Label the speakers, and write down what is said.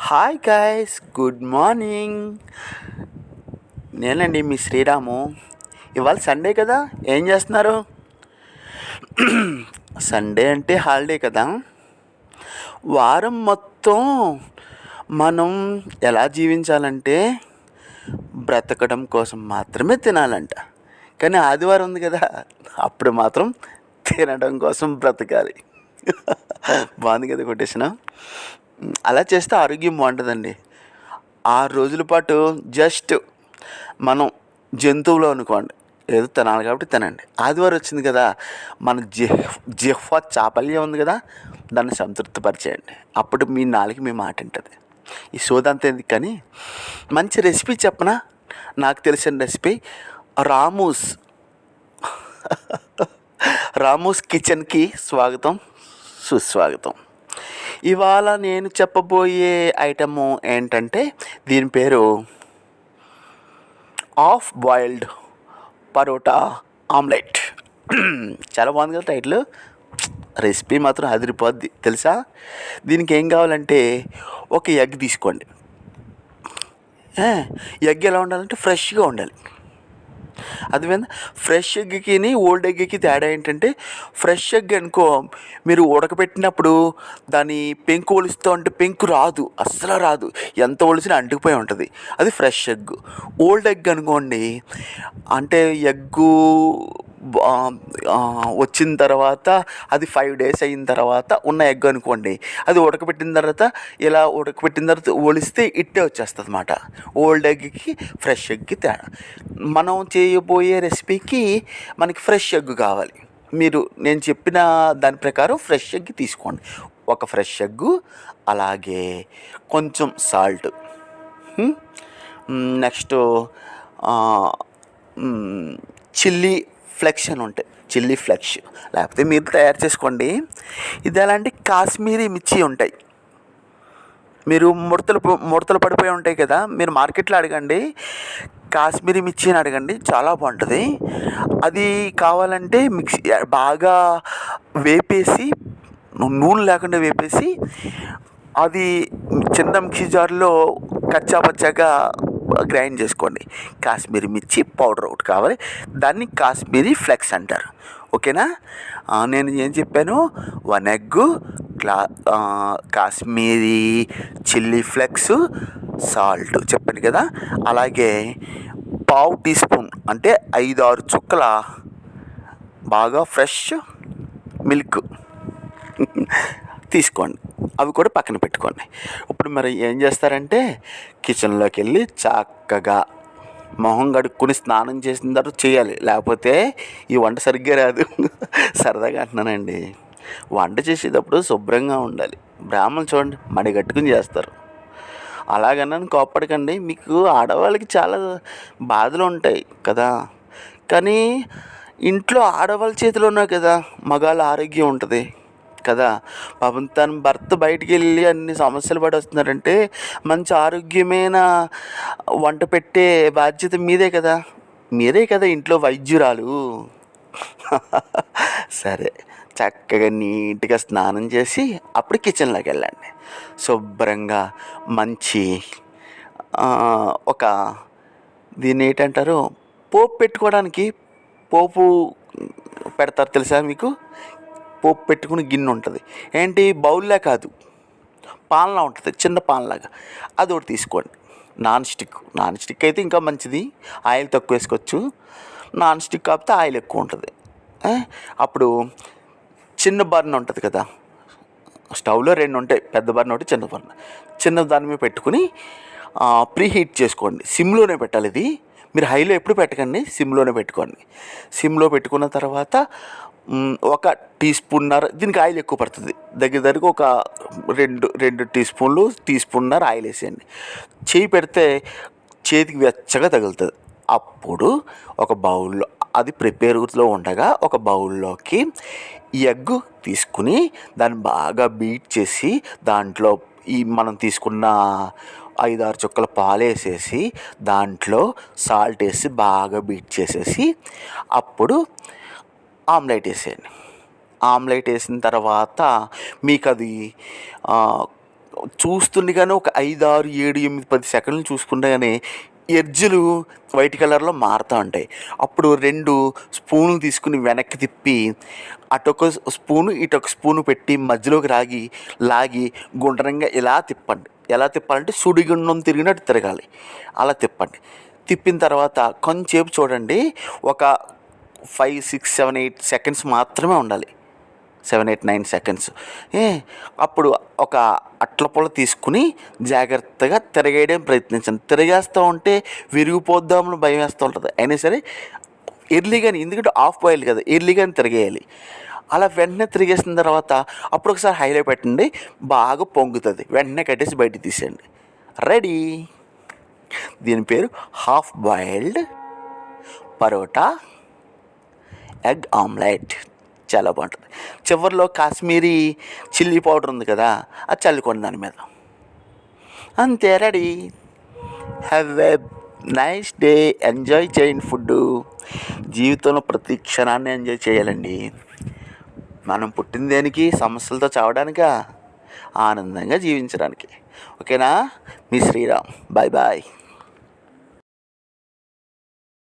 Speaker 1: Hi guys, good morning. నేనండి మీ శ్రీరాము. ఇవాళ Sunday కదా, ఏం చేస్తున్నారు? సండే అంటే హాలిడే కదా. వారం మొత్తం మనం ఎలా జీవించాలంటే బ్రతకడం కోసం మాత్రమే తినాలంట. కానీ ఆదివారం ఉంది కదా, అప్పుడు మాత్రం తినడం కోసం బ్రతకాలి. బాగుంది కదా కొటేషన్. అలా చేస్తే ఆరోగ్యం బాగుంటుందండి. 6 రోజుల పాటు జస్ట్ మనం జంతువులు అనుకోండి, ఏదో తినాలి కాబట్టి తినండి. ఆదివారం వచ్చింది కదా, మన జిహ్వ చాపల్యం ఉంది కదా, దాన్ని సంతృప్తిపరిచేయండి. అప్పుడు మీ నాలుగు మీ మాట ఉంటుంది. ఈ సోదంతా ఎందుకు కానీ మంచి రెసిపీ చెప్పనా? నాకు తెలిసిన రెసిపీ రామూస్ రామూస్ కిచెన్కి స్వాగతం, సుస్వాగతం. ఇవాళ నేను చెప్పబోయే ఐటము ఏంటంటే, దీని పేరు హాఫ్ బాయిల్డ్ పరోటా ఆమ్లెట్. చాలా బాగుంది కదా టైటిల్. రెసిపీ మాత్రం అదిరిపోద్ది తెలుసా. దీనికి ఏం కావాలంటే ఒక ఎగ్ తీసుకోండి. ఎగ్ ఎలా ఉండాలంటే ఫ్రెష్గా ఉండాలి. అది ఫ్రెష్ ఎగ్కి ఓల్డ్ ఎగ్కి తేడా ఏంటంటే, ఫ్రెష్ ఎగ్ అనుకో, మీరు ఉడకబెట్టినప్పుడు దాని పెంకు ఒలుస్తూ ఉంటే పెంకు రాదు, అస్సలు రాదు, ఎంత ఒలిసినా అంటుకుపోయి ఉంటుంది. అది ఫ్రెష్ ఎగ్. ఓల్డ్ ఎగ్ అనుకోండి, అంటే ఎగ్గు వచ్చిన తర్వాత అది 5 days అయిన తర్వాత ఉన్న ఎగ్ అనుకోండి, అది ఉడకబెట్టిన తర్వాత ఒలిస్తే ఇట్టే వచ్చేస్తుంది అన్నమాట. ఓల్డ్ ఎగ్కి ఫ్రెష్ ఎగ్కి తేడా. మనం చేయబోయే రెసిపీకి మనకి ఫ్రెష్ ఎగ్ కావాలి. నేను చెప్పిన దాని ప్రకారం ఫ్రెష్ ఎగ్ తీసుకోండి. ఒక ఫ్రెష్ ఎగ్గు, అలాగే కొంచెం సాల్ట్, నెక్స్ట్ చిల్లీ ఫ్లెక్స్ అని ఉంటాయి, చిల్లీ ఫ్లెక్స్, లేకపోతే మీరు తయారు చేసుకోండి. ఇది ఎలాంటి కాశ్మీరీ మిర్చి ఉంటాయి. మీరు ముడతలు పడిపోయి ఉంటాయి కదా, మీరు మార్కెట్లో అడగండి, కాశ్మీరీ మిర్చి అని అడగండి, చాలా బాగుంటుంది. అది కావాలంటే మిక్సీ బాగా వేపేసి, నూనె లేకుండా వేపేసి, అది చిన్న మిక్సీ జార్లో కచ్చాపచ్చాగా గ్రైండ్ చేసుకోండి. కాశ్మీరీ మిర్చి పౌడర్ ఒకటి కావాలి, దాన్ని కాశ్మీరీ ఫ్లెక్స్ అంటారు. ఓకేనా? నేను ఏం చెప్పాను, 1 egg, Kashmiri chilli flex, salt చెప్పాను కదా. అలాగే 1/2 teaspoon అంటే 5-6 చుక్కల బాగా ఫ్రెష్ మిల్క్ తీసుకోండి. అవి కూడా పక్కన పెట్టుకోండి. ఇప్పుడు మరి ఏం చేస్తారంటే, కిచెన్లోకి వెళ్ళి చక్కగా మొహం కడుక్కొని స్నానం చేసిన తర్వాత చేయాలి, లేకపోతే ఈ వంట సరిగ్గా రాదు. సరదాగా అంటున్నానండి. వంట చేసేటప్పుడు శుభ్రంగా ఉండాలి. బ్రాహ్మణులు చూడండి, మడి కట్టుకుని చేస్తారు. అలాగన్నాను కోప్పడకండి, మీకు ఆడవాళ్ళకి చాలా బాధలు ఉంటాయి కదా. కానీ ఇంట్లో ఆడవాళ్ళ చేతిలో ఉన్నాయి కదా మగాళ్ళ ఆరోగ్యం ఉంటుంది కదా. పాపం తన భర్త బయటికి వెళ్ళి అన్ని సమస్యలు పడి వస్తున్నారంటే, మంచి ఆరోగ్యమైన వంట పెట్టే బాధ్యత మీరే కదా ఇంట్లో వైద్యురాలు. సరే, చక్కగా నీట్గా స్నానం చేసి అప్పుడు కిచెన్లోకి వెళ్ళండి. శుభ్రంగా మంచి ఒక దీన్ని ఏంటంటారు, పోపు పెట్టుకోవడానికి పోపు పెడతారు తెలుసా మీకు. పోపు పెట్టుకుని గిన్నె ఉంటుంది, ఏంటి బౌల్లా కాదు, పాన్లా ఉంటుంది, చిన్న పాన్లాగా. అది ఒకటి తీసుకోండి. నాన్ స్టిక్ అయితే ఇంకా మంచిది, ఆయిల్ తక్కువ వేసుకోవచ్చు. నాన్ స్టిక్ కాకపోతే ఆయిల్ ఎక్కువ ఉంటుంది. అప్పుడు చిన్న బర్న్ ఉంటుంది కదా, స్టవ్లో 2 ఉంటాయి, పెద్ద బర్న్ ఒకటి, చిన్న బర్న్. చిన్న దాని మీద పెట్టుకుని ప్రీ హీట్ చేసుకోండి. సిమ్లోనే పెట్టాలి. ఇది మీరు హైలో ఎప్పుడు పెట్టకండి, సిమ్లోనే పెట్టుకోండి. సిమ్లో పెట్టుకున్న తర్వాత 1 teaspoon, దీనికి ఆయిల్ ఎక్కువ పడుతుంది, దగ్గర ఒక 2 teaspoons ఆయిల్ వేసేయండి. చేయి పెడితే చేతికి వెచ్చగా తగులుతుంది. అప్పుడు ఒక బౌల్లో, అది ప్రిపేర్లో ఉండగా ఒక బౌల్లోకి ఎగ్ తీసుకుని దాన్ని బాగా బీట్ చేసి, దాంట్లో మనం తీసుకున్న 5-6 చుక్కల పాలు వేసేసి, దాంట్లో సాల్ట్ వేసి బాగా బీట్ చేసేసి, అప్పుడు ఆమ్లెట్ వేసేయండి. ఆమ్లెట్ వేసిన తర్వాత మీకు అది చూస్తుండగానే ఒక 5, 6, 7, 8, 10 సెకండ్లు చూసుకుండగానే ఎడ్జులు వైట్ కలర్లో మారుతూ ఉంటాయి. అప్పుడు 2 స్పూన్లు తీసుకుని వెనక్కి తిప్పి అటొక స్పూను ఇటొక స్పూను పెట్టి మధ్యలోకి లాగి గుండ్రంగా ఇలా తిప్పండి. ఎలా తిప్పాలంటే సుడిగుండం తిరిగినట్టు తిరగాలి. అలా తిప్పండి. తిప్పిన తర్వాత కొంచెంసేపు చూడండి. ఒక 5, 6, 7, 8 సెకండ్స్ మాత్రమే ఉండాలి. 7, 8, 9 సెకండ్స్. అప్పుడు ఒక అట్ల పుల్ల తీసుకుని జాగ్రత్తగా తిరగేయడం ప్రయత్నించండి. తిరగేస్తూ ఉంటే విరిగిపోద్దామని భయం వేస్తూ ఉంటుంది. అయినా సరే ఎర్లీగానే, ఎందుకంటే హాఫ్ బాయిల్ కదా, ఎర్లీగానే తిరగేయాలి. అలా వెంటనే తిరిగేసిన తర్వాత అప్పుడు ఒకసారి హైలో పెట్టండి. బాగా పొంగుతుంది. వెంటనే కట్టేసి బయటికి తీసేయండి. రెడీ. దీని పేరు half boiled parotta egg omelette. చాలా బాగుంటుంది. చివరిలో కాశ్మీరీ చిల్లీ పౌడర్ ఉంది కదా, అది చల్లుకోండి దాని మీద. అంతే, ready. Have a nice day. Enjoy చేయండి ఫుడ్. జీవితంలో ప్రతి క్షణాన్ని ఎంజాయ్ చేయాలండి. మనం పుట్టిన దేనికి? సమస్యలతో చావడానికా? ఆనందంగా జీవించడానికి. ఓకేనా? మీ శ్రీరామ్. Bye bye.